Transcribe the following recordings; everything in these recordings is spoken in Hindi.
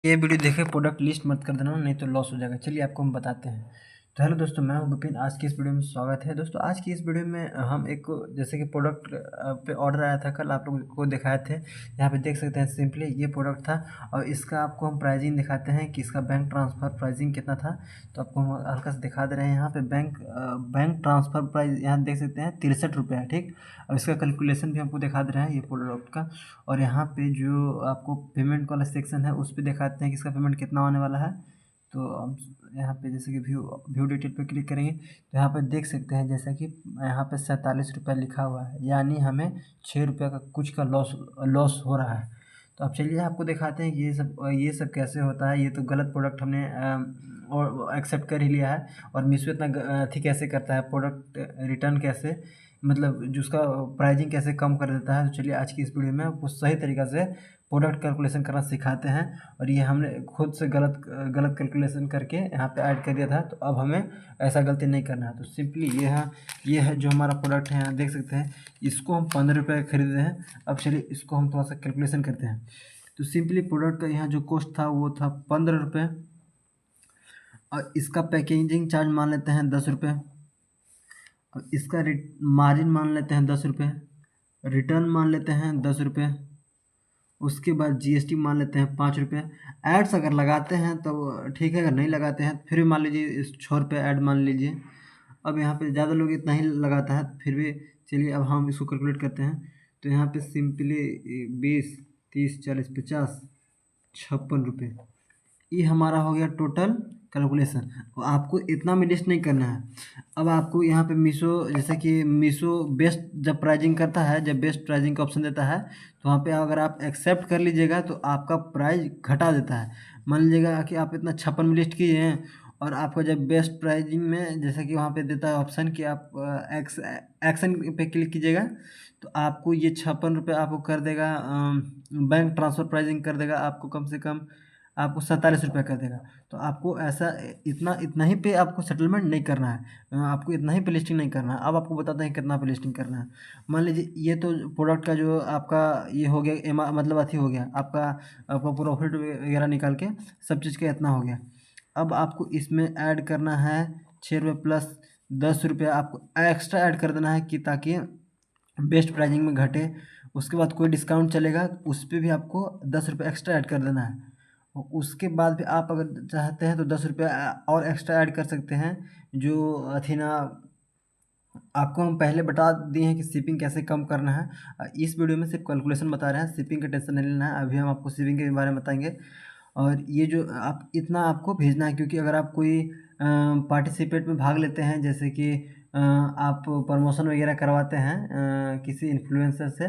ये वीडियो देखे प्रोडक्ट लिस्ट मत कर देना, नहीं तो लॉस हो जाएगा। चलिए आपको हम बताते हैं। तो हेलो दोस्तों, मैं हूं विपिन। आज की इस वीडियो में स्वागत है। दोस्तों आज की इस वीडियो में हम एक जैसे कि प्रोडक्ट पे ऑर्डर आया था, कल आप लोगों को दिखाए थे। यहाँ पे देख सकते हैं, सिंपली ये प्रोडक्ट था और इसका आपको हम प्राइसिंग दिखाते हैं कि इसका बैंक ट्रांसफ़र प्राइसिंग कितना था। तो आपको हम हल्का से दिखा दे रहे हैं। यहाँ पे बैंक ट्रांसफ़र प्राइस यहाँ देख सकते हैं 63 रुपये है, ठीक। और इसका कैलकुलेशन भी हमको दिखा दे रहे हैं ये प्रोडक्ट का। और यहाँ पे जो आपको पेमेंट वाला सेक्शन है उस पे दिखाते हैं कि इसका पेमेंट कितना होने वाला है। तो हम यहाँ पे जैसे कि व्यू व्यू डिटेल पे क्लिक करेंगे तो यहाँ पे देख सकते हैं जैसा कि यहाँ पे 47 रुपये लिखा हुआ है, यानी हमें 6 रुपये का कुछ का लॉस हो रहा है। तो अब चलिए आपको दिखाते हैं कि ये सब कैसे होता है। ये तो गलत प्रोडक्ट हमने और एक्सेप्ट कर ही लिया है। और मीशो इतना अथी कैसे करता है, प्रोडक्ट रिटर्न कैसे, मतलब जो उसका प्राइजिंग कैसे कम कर देता है। तो चलिए आज की इस वीडियो में आपको सही तरीक़ा से प्रोडक्ट कैलकुलेशन करना सिखाते हैं। और ये हमने खुद से गलत कैलकुलेशन करके यहाँ पे ऐड कर दिया था, तो अब हमें ऐसा गलती नहीं करना है। तो सिंपली ये है जो हमारा प्रोडक्ट है, यहाँ देख सकते हैं। इसको हम 15 रुपये खरीदे हैं। अब चलिए इसको हम थोड़ा सा कैलकुलेशन करते हैं। तो सिंपली प्रोडक्ट का यहाँ जो कॉस्ट था वो था 15 रुपये। और इसका पैकेजिंग चार्ज मान लेते हैं 10 रुपये। और इसका मार्जिन मान लेते हैं 10 रुपये। रिटर्न मान लेते हैं 10 रुपये। उसके बाद जीएसटी मान लेते हैं 5 रुपये। एड्स अगर लगाते हैं तो ठीक है, अगर नहीं लगाते हैं फिर भी मान लीजिए इस 6 रुपये ऐड मान लीजिए। अब यहाँ पे ज़्यादा लोग इतना ही लगाता है, फिर भी चलिए अब हम इसको कैलकुलेट करते हैं। तो यहाँ पे सिंपली 20, 30, 40, 50, 56 रुपये, ये हमारा हो गया टोटल कैलकुलेशन। तो आपको इतना में लिस्ट नहीं करना है। अब आपको यहाँ पे मीशो, जैसे कि मीशो बेस्ट जब प्राइजिंग करता है, जब बेस्ट प्राइजिंग का ऑप्शन देता है, तो वहाँ पे अगर आप एक्सेप्ट कर लीजिएगा तो आपका प्राइस घटा देता है। मान लीजिएगा कि आप इतना 56 में लिस्ट किए हैं और आपको जब बेस्ट प्राइजिंग में जैसे कि वहाँ पे देता है ऑप्शन कि आप एक्शन पे क्लिक कीजिएगा, तो आपको ये 56 रुपये आपको कर देगा। बैंक ट्रांसफ़र प्राइजिंग कर देगा आपको, कम से कम आपको 47 रुपये कर देगा। तो आपको ऐसा इतना ही पे आपको सेटलमेंट नहीं करना है, आपको इतना ही पे लिस्टिंग नहीं करना है। अब आपको बताते हैं कितना पे लिस्टिंग करना है। मान लीजिए ये तो प्रोडक्ट का जो आपका ये हो गया, मतलब अथी हो गया आपका प्रॉफिट वगैरह निकाल के सब चीज़ का इतना हो गया। अब आपको इसमें ऐड करना है 6 रुपये प्लस 10 रुपये आपको एक्स्ट्रा ऐड कर देना है कि ताकि बेस्ट प्राइजिंग में घटे। उसके बाद कोई डिस्काउंट चलेगा उस पर भी आपको 10 रुपये एक्स्ट्रा ऐड कर देना है। और उसके बाद भी आप अगर चाहते हैं तो 10 रुपये और एक्स्ट्रा ऐड कर सकते हैं। जो अथी ना, आपको हम पहले बता दिए हैं कि शिपिंग कैसे कम करना है। इस वीडियो में सिर्फ कैलकुलेशन बता रहे हैं, शिपिंग का टेंशन नहीं लेना है। अभी हम आपको शिपिंग के बारे में बताएंगे। और ये जो आप इतना आपको भेजना है, क्योंकि अगर आप कोई पार्टिसिपेट में भाग लेते हैं, जैसे कि आप प्रमोशन वगैरह करवाते हैं किसी इन्फ्लुएंसर से,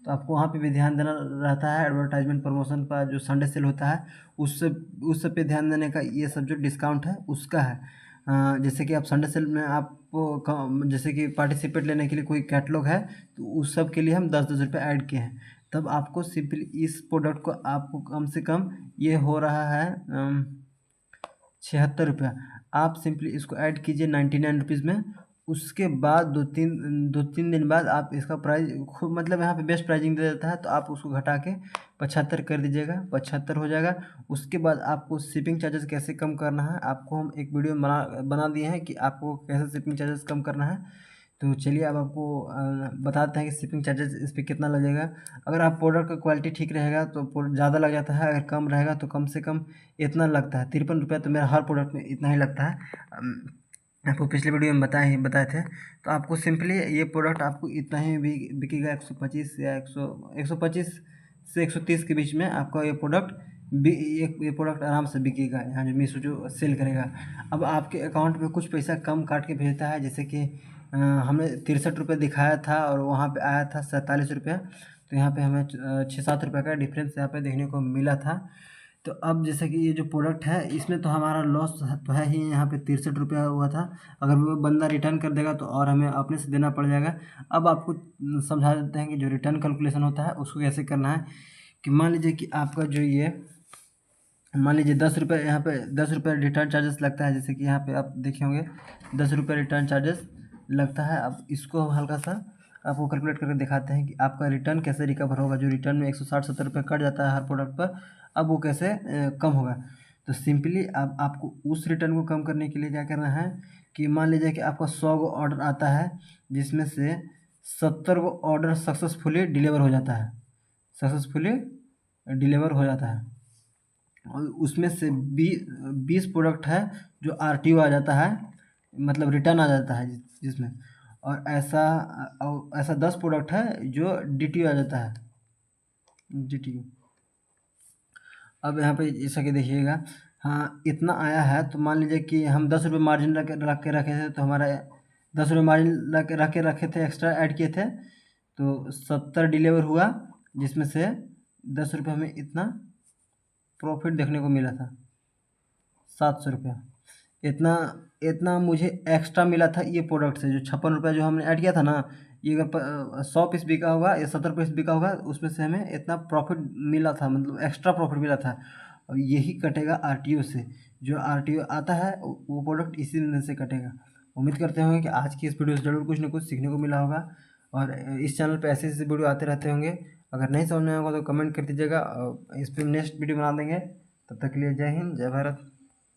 तो आपको वहाँ पे भी ध्यान देना रहता है। एडवर्टाइजमेंट प्रमोशन का जो संडे सेल होता है उस सब पे ध्यान देने का, ये सब जो डिस्काउंट है उसका है। जैसे कि आप संडे सेल में आपको जैसे कि पार्टिसिपेट लेने के लिए कोई कैटलॉग है, तो उस सब के लिए हम 10-10 रुपये ऐड किए हैं। तब आपको सिंपली इस प्रोडक्ट को आपको कम से कम ये हो रहा है 76 रुपया। आप सिंपली इसको ऐड कीजिए 99 रुपीज़ में। उसके बाद दो तीन दिन बाद आप इसका प्राइस खूब, मतलब यहाँ पे बेस्ट प्राइजिंग दे देता है, तो आप उसको घटा के 75 कर दीजिएगा, 75 हो जाएगा। उसके बाद आपको शिपिंग चार्जेस कैसे कम करना है, आपको हम एक वीडियो बना दिए हैं कि आपको कैसे शिपिंग चार्जेस कम करना है। तो चलिए अब आपको बताते हैं कि शिपिंग चार्जेस इस पर कितना लगेगा। अगर आप प्रोडक्ट का क्वालिटी ठीक रहेगा तो ज़्यादा लग जाता है, अगर कम रहेगा तो कम से कम इतना लगता है 53 रुपये। तो मेरा हर प्रोडक्ट में इतना ही लगता है। आपको पिछले वीडियो में बताए थे। तो आपको सिंपली ये प्रोडक्ट आपको इतना ही बिकेगा, 125 या 125 से 130 के बीच में आपका ये प्रोडक्ट आराम से बिकेगा, यहाँ जो मीशो जो सेल करेगा। अब आपके अकाउंट में कुछ पैसा कम काट के भेजता है, जैसे कि हमें 63 रुपये दिखाया था और वहाँ पे आया था 47 रुपये। तो यहाँ पे हमें 6-7 रुपये का डिफरेंस यहाँ पे देखने को मिला था। तो अब जैसे कि ये जो प्रोडक्ट है इसमें तो हमारा लॉस तो है ही, यहाँ पे 63 रुपया हुआ था। अगर वो बंदा रिटर्न कर देगा तो और हमें अपने से देना पड़ जाएगा। अब आपको समझा देते हैं कि जो रिटर्न कैलकुलेशन होता है उसको कैसे करना है। कि मान लीजिए कि आपका जो ये मान लीजिए 10 रुपये, यहाँ पे 10 रुपये रिटर्न चार्जेस लगता है। जैसे कि यहाँ पे आप देखे होंगे 10 रुपये रिटर्न चार्जेस लगता है। अब इसको हम हल्का सा आपको कैलकुलेट करके दिखाते हैं कि आपका रिटर्न कैसे रिकवर होगा। जो रिटर्न में 160-170 रुपये कट जाता है हर प्रोडक्ट पर, अब वो कैसे कम होगा। तो सिंपली अब आपको उस रिटर्न को कम करने के लिए क्या करना है कि मान लीजिए कि आपका 100 गो ऑर्डर आता है, जिसमें से 70 गो ऑर्डर सक्सेसफुली डिलीवर हो जाता है, सक्सेसफुली डिलीवर हो जाता है, और उसमें से 20 प्रोडक्ट है जो RTO आ जाता है, मतलब रिटर्न आ जाता है जिसमें, और ऐसा 10 प्रोडक्ट है जो DTO आ जाता है, DTO। अब यहाँ पे जैसा कि देखिएगा, हाँ इतना आया है, तो मान लीजिए कि हम 10 रुपये मार्जिन रख के रखे थे, तो हमारा 10 रुपये मार्जिन रखे थे, एक्स्ट्रा ऐड किए थे, तो 70 डिलीवर हुआ, जिसमें से 10 रुपये हमें इतना प्रॉफिट देखने को मिला था, 700 रुपया। इतना इतना मुझे एक्स्ट्रा मिला था ये प्रोडक्ट से, जो 56 रुपया जो हमने ऐड किया था ना, ये अगर 100 पीस बिका होगा या 70 पीस बिका होगा, उसमें से हमें इतना प्रॉफिट मिला था, मतलब एक्स्ट्रा प्रॉफिट मिला था। और यही कटेगा RTO से, जो RTO आता है वो प्रोडक्ट इसी दिन से कटेगा। उम्मीद करते होंगे कि आज की इस वीडियो से ज़रूर कुछ ना कुछ सीखने को मिला होगा, और इस चैनल पे ऐसे ऐसे वीडियो आते रहते होंगे। अगर नहीं समझ में आएगा तो कमेंट कर दीजिएगा, इस पर नेक्स्ट वीडियो बना देंगे। तब तक के लिए जय हिंद, जय भारत।